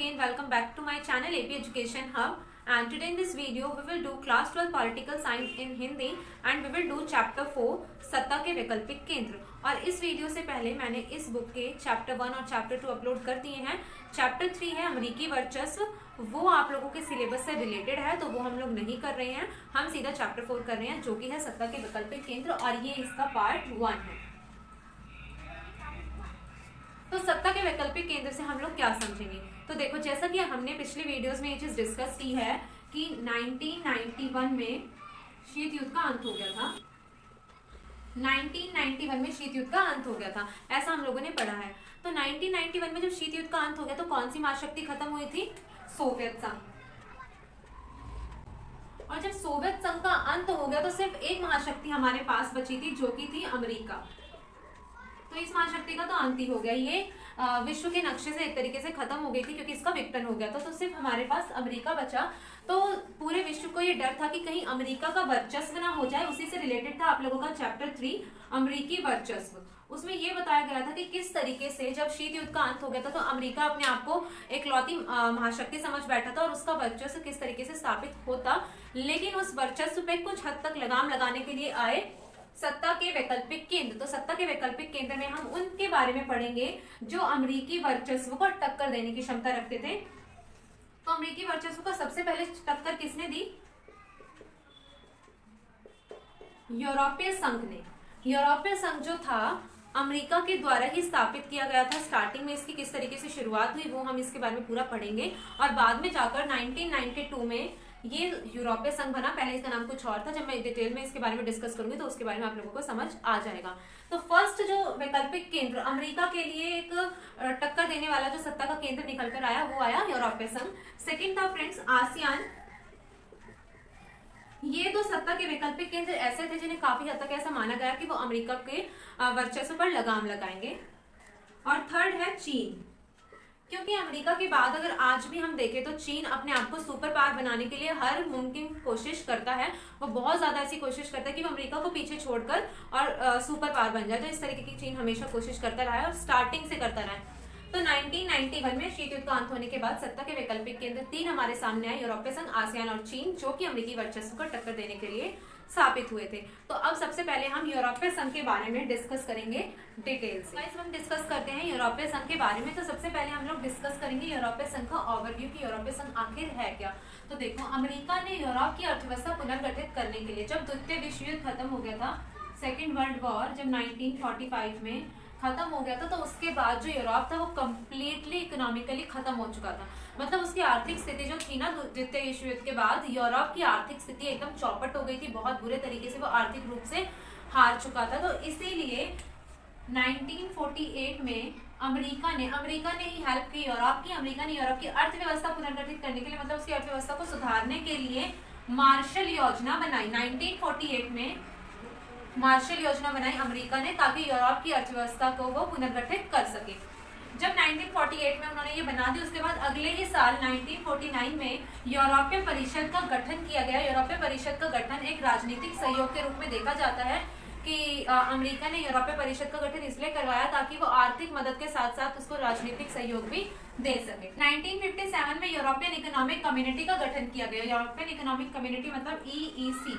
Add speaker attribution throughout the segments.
Speaker 1: again, welcome back to my channel AP Education Hub. And today in this video we will do class 12 political science in Hindi and we will do chapter 4 सत्ता के वैकल्पिक केंद्र। और इस video से पहले मैंने इस बुक के चैप्टर 1 और चैप्टर 2 अपलोड कर दिए हैं। चैप्टर 3 है अमेरिकी वर्चस्व, वो आप लोगों के सिलेबस से रिलेटेड है तो वो हम लोग नहीं कर रहे हैं, हम सीधा चैप्टर 4 कर रहे हैं जो कि है सत्ता के वैकल्पिक केंद्र और ये इसका पार्ट 1 है। तो सत्ता के वैकल्पिक केंद्र से हम लोग क्या समझेंगे, तो देखो जैसा कि हमने पिछले वीडियोस में ये चीज डिस्कस की है कि 1991 में शीत युद्ध का अंत हो गया था। 1991 में शीत युद्ध का अंत हो गया था, ऐसा हम लोगों ने पढ़ा है। तो 1991 में जब शीत युद्ध का अंत हो गया तो कौन सी महाशक्ति खत्म हुई थी? सोवियत संघ। और जब सोवियत संघ का अंत हो गया तो सिर्फ एक महाशक्ति हमारे पास बची थी जो कि थी अमेरिका। तो इस महाशक्ति का तो अंत ही हो गया, ये विश्व के नक्शे से एक तरीके से खत्म हो गई थी क्योंकि इसका विघटन हो गया था। तो सिर्फ हमारे पास अमेरिका बचा। तो पूरे विश्व को ये डर था कि कहीं अमेरिका का वर्चस्व ना हो जाए। उसी से रिलेटेड था आप लोगों का चैप्टर 3 अमेरिकी वर्चस्व। उसमें ये बताया गया था कि किस तरीके से जब शीत युद्ध का अंत हो गया था तो अमेरिका अपने आप को एकलौती महाशक्ति समझ बैठा था और उसका वर्चस्व किस तरीके से स्थापित होता। लेकिन उस वर्चस्व पे कुछ हद तक लगाम लगाने के लिए आए सत्ता के वैकल्पिक केंद्र। तो सत्ता के वैकल्पिक केंद्र में हम उनके बारे में पढ़ेंगे जो अमेरिकी वर्चस्व को टक्कर देने की क्षमता रखते थे। तो अमेरिकी वर्चस्व को सबसे पहले टक्कर किसने दी? यूरोपीय संघ ने। यूरोपीय संघ जो था अमेरिका के द्वारा ही स्थापित किया गया था। स्टार्टिंग में इसकी किस तरीके से शुरुआत हुई वो हम इसके बारे में पूरा पढ़ेंगे और बाद में जाकर 1992 में ये यूरोपीय संघ बना। पहले इसका नाम कुछ और था, जब मैं डिटेल में इसके बारे में डिस्कस करूंगी तो उसके बारे में आप लोगों को समझ आ जाएगा। तो फर्स्ट जो वैकल्पिक केंद्र अमेरिका के लिए एक टक्कर देने वाला जो सत्ता का केंद्र निकल कर आया वो आया यूरोपीय संघ। सेकेंड था फ्रेंड्स आसियान। ये दो सत्ता के वैकल्पिक केंद्र ऐसे थे जिन्हें काफी हद तक ऐसा माना गया कि वो अमेरिका के वर्चस्व पर लगाम लगाएंगे। और थर्ड है चीन, क्योंकि अमेरिका के बाद अगर आज भी हम देखें तो चीन अपने आप को सुपर पावर बनाने के लिए हर मुमकिन कोशिश करता है। वो बहुत ज्यादा ऐसी कोशिश करता है कि वो अमेरिका को पीछे छोड़कर और सुपर पावर बन जाए। तो इस तरीके की चीन हमेशा कोशिश करता रहा है और स्टार्टिंग से करता रहा है। तो 1991 में शीत युद्ध का अंत होने के बाद सत्ता के वैकल्पिक केंद्र 3 हमारे सामने आए, यूरोपीय संघ, आसियान और चीन, जो कि अमेरिकी वर्चस्व को टक्कर देने के लिए स्थापित हुए थे। तो अब सबसे पहले हम यूरोपीय संघ के बारे में डिस्कस करेंगे डिटेल से। गाइस हम डिस्कस करते हैं यूरोपीय संघ के बारे में। तो सबसे पहले हम लोग डिस्कस करेंगे यूरोपीय संघ का ओवरव्यू कि यूरोपीय संघ आखिर है क्या। तो देखो अमेरिका ने यूरोप की अर्थव्यवस्था पुनर्गठित करने के लिए, जब द्वितीय विश्व युद्ध खत्म हो गया था, सेकेंड वर्ल्ड वॉर जब 1945 में खत्म हो गया था, तो उसके बाद जो यूरोप था वो कम्प्लीटली इकोनॉमिकली खत्म हो चुका था। मतलब उसकी आर्थिक स्थिति जो थी ना द्वितीय विश्व युद्ध के बाद, यूरोप की आर्थिक स्थिति एकदम चौपट हो गई थी। बहुत बुरे तरीके से वो आर्थिक रूप से हार चुका था। तो इसीलिए 1948 में अमेरिका ने ही हेल्प की यूरोप की। अमेरिका ने यूरोप की अर्थव्यवस्था पुनर्गठित करने के लिए, मतलब उसकी अर्थव्यवस्था को सुधारने के लिए मार्शल योजना बनाई। 1948 में मार्शल योजना बनाई अमेरिका ने ताकि यूरोप की अर्थव्यवस्था को वो पुनर्गठित कर सके। जब 1948 में उन्होंने ये बना दी, उसके बाद अगले ही साल 1949 में यूरोपीय परिषद का गठन किया गया। यूरोपीय परिषद का गठन एक राजनीतिक सहयोग के रूप में देखा जाता है कि अमेरिका ने यूरोपीय परिषद का गठन इसलिए करवाया ताकि वो आर्थिक मदद के साथ साथ उसको राजनीतिक सहयोग भी दे सके। 1957 में यूरोपियन इकोनॉमिक कम्युनिटी का गठन किया गया। यूरोपियन इकोनॉमिक कम्युनिटी मतलब EEC,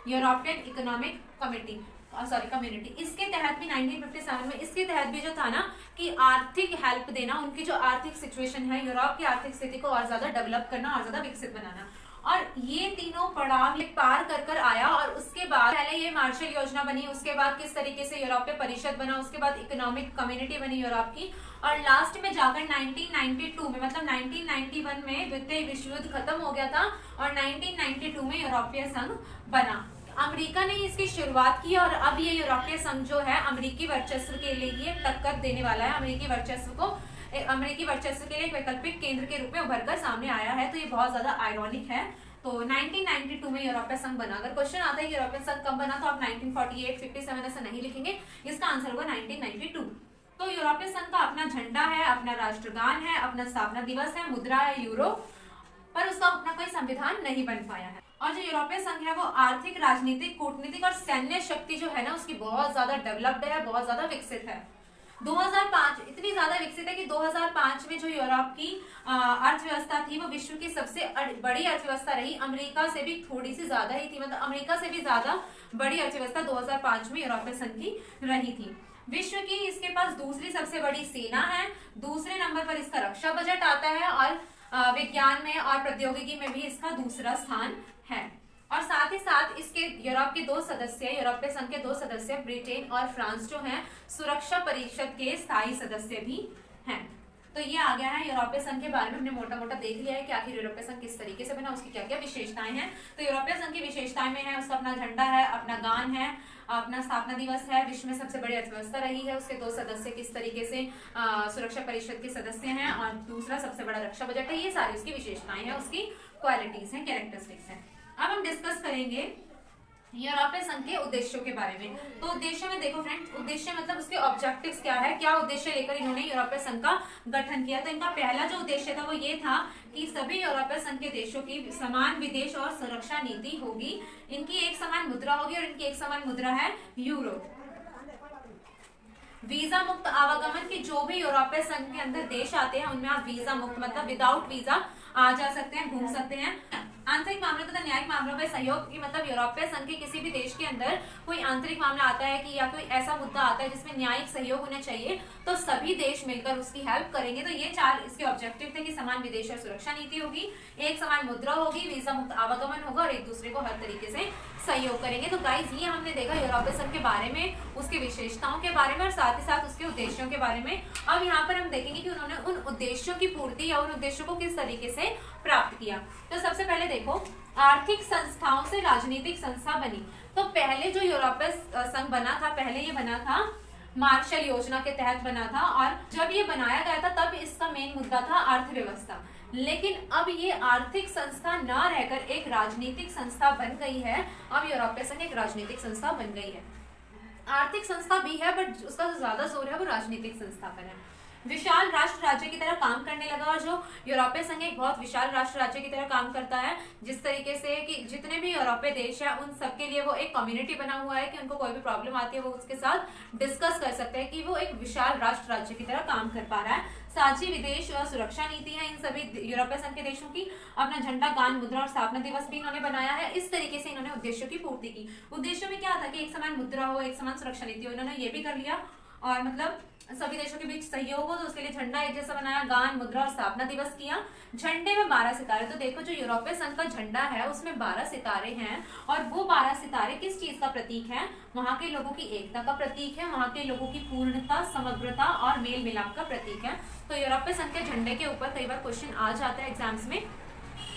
Speaker 1: यूरोपियन इकोनॉमिक कम्युनिटी। इसके तहत भी 1957 में इसके तहत भी जो था ना कि आर्थिक हेल्प देना, उनकी जो आर्थिक सिचुएशन है, यूरोप की आर्थिक स्थिति को और ज्यादा डेवलप करना और ज्यादा विकसित बनाना। और ये तीनों पड़ाव पार कर आया। और उसके बाद पहले ये मार्शल योजना बनी, उसके बाद किस तरीके से यूरोपीय परिषद बना, उसके बाद इकोनॉमिक कम्युनिटी बनी यूरोप की, और लास्ट में जाकर 1992 में, मतलब 1991 में द्वितीय विश्व युद्ध खत्म हो गया था और 1992 में यूरोपीय संघ बना। अमेरिका ने इसकी शुरुआत की और अब ये यूरोपीय संघ जो है अमेरिकी वर्चस्व के लिए टक्कर देने वाला है। अमेरिकी वर्चस्व के लिए एक वैकल्पिक केंद्र के रूप में उभर कर सामने आया है। तो ये बहुत ज्यादा आयरॉनिक है। तो 1992 में यूरोपीय संघ बना। अगर क्वेश्चन आता है यूरोपीय संघ कब बना तो आप 1948, 57 ऐसा नहीं लिखेंगे, इसका आंसर होगा 1992। तो यूरोपीय संघ का अपना झंडा है, अपना राष्ट्रगान है, अपना स्थापना दिवस है, मुद्रा है यूरो, पर उसका अपना कोई संविधान नहीं बन पाया है। और जो यूरोपीय संघ है वो आर्थिक, राजनीतिक, कूटनीतिक और सैन्य शक्ति जो है ना उसकी बहुत ज्यादा डेवलप्ड है, बहुत ज्यादा विकसित है। 2005 इतनी ज्यादा विकसित है कि 2005 में जो यूरोप की अर्थव्यवस्था थी वो विश्व की सबसे बड़ी अर्थव्यवस्था रही। अमेरिका से भी थोड़ी सी ज्यादा ही थी, मतलब अमेरिका से भी ज्यादा बड़ी अर्थव्यवस्था 2005 में यूरोपीय संघ की रही थी। विश्व की इसके पास दूसरी सबसे बड़ी सेना है, दूसरे नंबर पर इसका रक्षा बजट आता है, और विज्ञान में और प्रौद्योगिकी में भी इसका दूसरा स्थान है। और साथ ही साथ इसके यूरोपीय संघ के दो सदस्य ब्रिटेन और फ्रांस जो हैं सुरक्षा परिषद के स्थायी सदस्य भी हैं। तो ये आ गया है यूरोपीय संघ के बारे में, हमने मोटा मोटा देख लिया है कि आखिर यूरोपीय संघ किस तरीके से बना, उसकी क्या क्या विशेषताएं हैं। तो यूरोपीय संघ की विशेषताएं में है उसका अपना झंडा है, अपना गान है, अपना स्थापना दिवस है, विश्व में सबसे बड़ी अर्थव्यवस्था रही है, उसके दो सदस्य किस तरीके से सुरक्षा परिषद के सदस्य हैं, और दूसरा सबसे बड़ा रक्षा बजट है। ये सारी उसकी विशेषताएं हैं, उसकी क्वालिटीज हैं, कैरेक्टरिस्टिक्स हैं। अब हम डिस्कस करेंगे यूरोपीय संघ के उद्देश्यों के बारे में। तो उद्देश्य में देखो फ्रेंड्स, उद्देश्य मतलब उसके ऑब्जेक्टिव्स क्या है, क्या उद्देश्य लेकर इन्होंने यूरोपीय संघ का गठन किया। तो इनका पहला जो उद्देश्य था वो ये था कि सभी यूरोपीय संघ के देशों की समान विदेश और सुरक्षा नीति होगी, इनकी एक समान मुद्रा होगी, और इनकी एक समान मुद्रा है यूरो। वीजा मुक्त आवागमन की जो भी यूरोपीय संघ के अंदर देश आते हैं उनमें आप वीजा मुक्त मतलब विदाउट वीजा आ जा सकते हैं, घूम सकते हैं। आंतरिक मामलों तथा न्यायिक मामलों में सहयोग की मतलब यूरोपीय संघ के किसी भी देश के अंदर कोई आंतरिक मामला आता है कि या कोई ऐसा मुद्दा आता है जिसमें न्यायिक सहयोग होना चाहिए, तो सभी देश मिलकर उसकी हेल्प करेंगे। तो ये चार इसके ऑब्जेक्टिव थे कि समान विदेश और सुरक्षा नीति होगी, एक समान मुद्रा होगी, वीजा मुक्त आवागमन होगा, और एक दूसरे को हर तरीके से सहयोग करेंगे। तो गाइज ये हमने देखा यूरोपीय संघ के बारे में, उसकी विशेषताओं के बारे में, और साथ ही साथ उसके उद्देश्यों के बारे में। अब यहाँ पर हम देखेंगे कि उन्होंने उन उद्देश्यों की पूर्ति या उन उद्देश्यों को किस तरीके से प्राप्त किया। तो सबसे पहले देखो, आर्थिक संस्थाओं से राजनीतिक संस्था बनी। तो पहले जो यूरोपीय संघ बना था, पहले ये बना था मार्शल योजना के तहत बना था, और जब ये बनाया गया था तब इसका मेन मुद्दा था अर्थव्यवस्था। लेकिन अब ये आर्थिक संस्था न रहकर एक राजनीतिक संस्था बन गई है। अब यूरोपीय संघ एक राजनीतिक संस्था बन गई है। आर्थिक संस्था भी है बट उसका जो ज्यादा जोर है वो राजनीतिक संस्था पर है। विशाल राष्ट्र राज्य की तरह काम करने लगा, और जो यूरोपीय संघ एक बहुत विशाल राष्ट्र राज्य की तरह काम करता है, जिस तरीके से कि जितने भी यूरोपीय देश है उन सबके लिए वो एक कम्युनिटी बना हुआ है कि उनको कोई भी प्रॉब्लम आती है वो उसके साथ डिस्कस कर सकते हैं, कि वो एक विशाल राष्ट्र राज्य की तरह काम कर पा रहा है। साझी विदेश और सुरक्षा नीति है इन सभी यूरोपीय संघ के देशों की। अपना झंडा, गान, मुद्रा और स्थापना दिवस भी इन्होंने बनाया है। इस तरीके से इन्होंने उद्देश्यों की पूर्ति की। उद्देश्यों में क्या था कि एक समान मुद्रा हो, एक समान सुरक्षा नीति हो, इन्होंने ये भी कर लिया, और मतलब सभी देशों के बीच सहयोग हो, तो उसके लिए झंडा एक जैसा बनाया, गान, मुद्रा और स्थापना दिवस किया। झंडे में 12 सितारे। तो देखो जो यूरोपीय संघ का झंडा है उसमें 12 सितारे हैं, और वो 12 सितारे किस चीज का प्रतीक है, वहां के लोगों की एकता का प्रतीक है, वहां के लोगों की पूर्णता, समग्रता और मेल मिलाप का प्रतीक है। तो यूरोपीय संघ के झंडे के ऊपर कई बार क्वेश्चन आ जाता है एग्जाम्स में,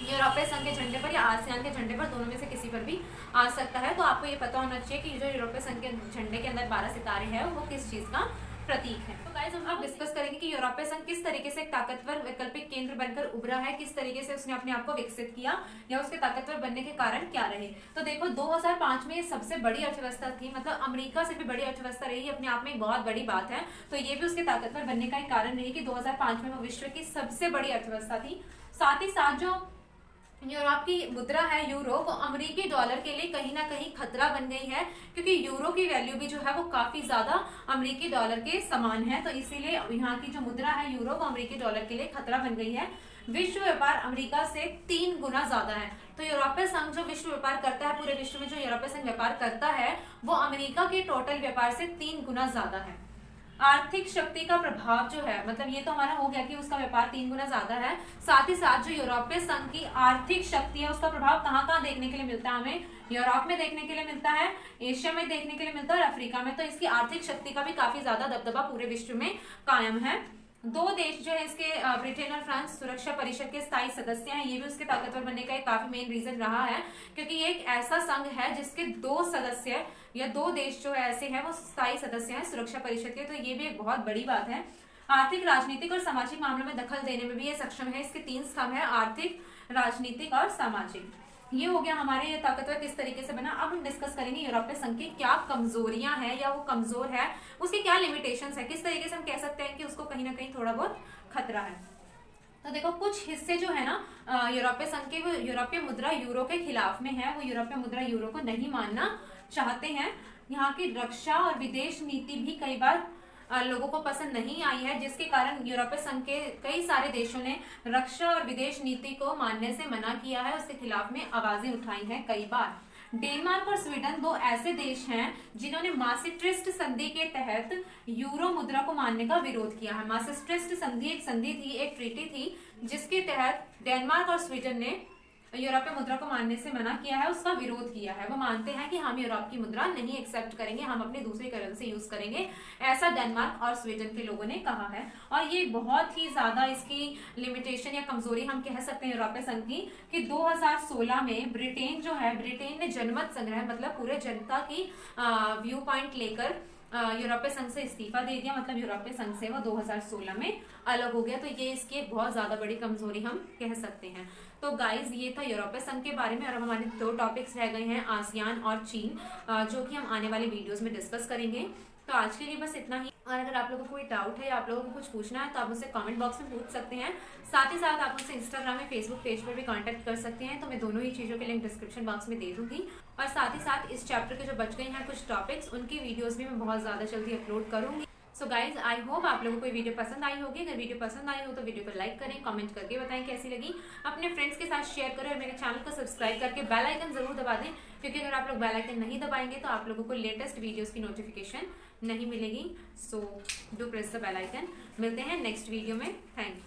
Speaker 1: यूरोपीय संघ के झंडे पर या आसियान के झंडे पर, दोनों में से किसी पर भी आ सकता है। तो आपको ये पता होना चाहिए कि जो यूरोपीय संघ के झंडे के अंदर 12 सितारे हैं वो किस चीज का प्रतीक है। तो गाइस हम अब डिस्कस करेंगे कि यूरोपीय संघ किस तरीके से एक ताकतवर वैकल्पिक केंद्र बनकर उभरा है, किस तरीके से उसने अपने आप को विकसित किया, या उसके ताकतवर बनने के कारण क्या रहे। तो देखो 2005 में सबसे बड़ी अर्थव्यवस्था थी, मतलब अमेरिका से भी बड़ी अर्थव्यवस्था रही, अपने आप में एक बहुत बड़ी बात है। तो ये भी उसके ताकतवर बनने का एक कारण रही कि 2005 में वो विश्व की सबसे बड़ी अर्थव्यवस्था थी। साथ ही साथ जो यूरोप की मुद्रा है यूरो, वो अमेरिकी डॉलर के लिए कहीं ना कहीं खतरा बन गई है, क्योंकि यूरो की वैल्यू भी जो है वो काफी ज्यादा अमेरिकी डॉलर के समान है। तो इसीलिए यहाँ की जो मुद्रा है यूरो वो अमेरिकी डॉलर के लिए खतरा बन गई है। विश्व व्यापार अमेरिका से 3 गुना ज्यादा है। तो यूरोपीय संघ जो विश्व व्यापार करता है, पूरे विश्व में जो यूरोपीय संघ व्यापार करता है वो अमेरिका के टोटल व्यापार से 3 गुना ज्यादा है। आर्थिक शक्ति का प्रभाव जो है, मतलब ये तो हमारा हो गया कि उसका व्यापार 3 गुना ज्यादा है। साथ ही साथ जो यूरोपीय संघ की आर्थिक शक्ति है उसका प्रभाव कहाँ कहाँ देखने के लिए मिलता है, हमें यूरोप में देखने के लिए मिलता है, एशिया में देखने के लिए मिलता है, और अफ्रीका में। तो इसकी आर्थिक शक्ति का भी काफी ज्यादा दबदबा पूरे विश्व में कायम है। 2 देश जो है इसके ब्रिटेन और फ्रांस सुरक्षा परिषद के स्थायी सदस्य हैं। ये भी उसके ताकतवर बनने का एक काफी मेन रीजन रहा है, क्योंकि ये एक ऐसा संघ है जिसके 2 सदस्य या 2 देश जो है ऐसे हैं वो स्थायी सदस्य हैं सुरक्षा परिषद के। तो ये भी एक बहुत बड़ी बात है। आर्थिक, राजनीतिक और सामाजिक मामलों में दखल देने में भी ये सक्षम है। इसके 3 स्तंभ है, आर्थिक, राजनीतिक और सामाजिक। ये हो गया हमारे ये ताकतवर किस तरीके से बना। अब हम डिस्कस करेंगे यूरोपीय संघ की क्या कमजोरियां हैं या वो कमजोर है, उसकी क्या लिमिटेशंस है, किस तरीके से हम कह सकते हैं कि उसको कहीं ना कहीं थोड़ा बहुत खतरा है। तो देखो कुछ हिस्से जो है ना यूरोपीय संघ के, वो यूरोपीय मुद्रा यूरो के खिलाफ में है, वो यूरोपीय मुद्रा यूरो को नहीं मानना चाहते हैं। यहाँ की रक्षा और विदेश नीति भी कई बार लोगों को पसंद नहीं आई है, जिसके कारण यूरोपीय संघ के कई सारे देशों ने रक्षा और विदेश नीति को मानने से मना किया है, उसके खिलाफ में आवाजें उठाई हैं कई बार। डेनमार्क और स्वीडन दो ऐसे देश हैं जिन्होंने मास्ट्रिक्ट संधि के तहत यूरो मुद्रा को मानने का विरोध किया है। मास्ट्रिक्ट संधि एक संधि थी, एक ट्रीटी थी, जिसके तहत डेनमार्क और स्वीडन ने यूरोपीय मुद्रा को मानने से मना किया है, उसका विरोध किया है। वो मानते हैं कि हम यूरोप की मुद्रा नहीं एक्सेप्ट करेंगे, हम अपनी दूसरी करेंसी यूज करेंगे, ऐसा डेनमार्क और स्वीडन के लोगों ने कहा है। और ये बहुत ही ज्यादा इसकी लिमिटेशन या कमजोरी हम कह सकते हैं यूरोपीय संघ की, कि 2016 में ब्रिटेन जो है, ब्रिटेन ने जनमत संग्रह मतलब पूरे जनता की व्यू पॉइंट लेकर यूरोपीय संघ से इस्तीफा दे दिया, मतलब यूरोपीय संघ से वो 2016 में अलग हो गया। तो ये इसकी एक बहुत ज्यादा बड़ी कमजोरी हम कह सकते हैं। तो गाइज ये था यूरोपीय संघ के बारे में, और अब हमारे दो टॉपिक्स रह गए हैं, आसियान और चीन, जो कि हम आने वाले वीडियोस में डिस्कस करेंगे। तो आज के लिए बस इतना ही। और अगर आप लोगों को कोई डाउट है या आप लोगों को कुछ पूछना है तो आप मुझसे कमेंट बॉक्स में पूछ सकते हैं। साथ ही साथ आप मुझसे इंस्टाग्राम में, फेसबुक पेज पर भी कांटेक्ट कर सकते हैं, तो मैं दोनों ही चीज़ों के लिंक डिस्क्रिप्शन बॉक्स में दे दूंगी। और साथ ही साथ इस चैप्टर के जो बच गए हैं कुछ टॉपिक्स, उनकी वीडियोज़ भी मैं बहुत ज़्यादा जल्दी अपलोड करूँगी। सो गाइज आई होप आप लोगों को ये वीडियो पसंद आई होगी। अगर वीडियो पसंद आई हो तो वीडियो को लाइक करें, कमेंट करके बताएं कैसी लगी, अपने फ्रेंड्स के साथ शेयर करें और मेरे चैनल को सब्सक्राइब करके बेल आइकन जरूर दबा दें, क्योंकि अगर आप लोग बेल आइकन नहीं दबाएंगे तो आप लोगों को लेटेस्ट वीडियोस की नोटिफिकेशन नहीं मिलेगी। So do press the bell icon. मिलते हैं नेक्स्ट वीडियो में। Thank you.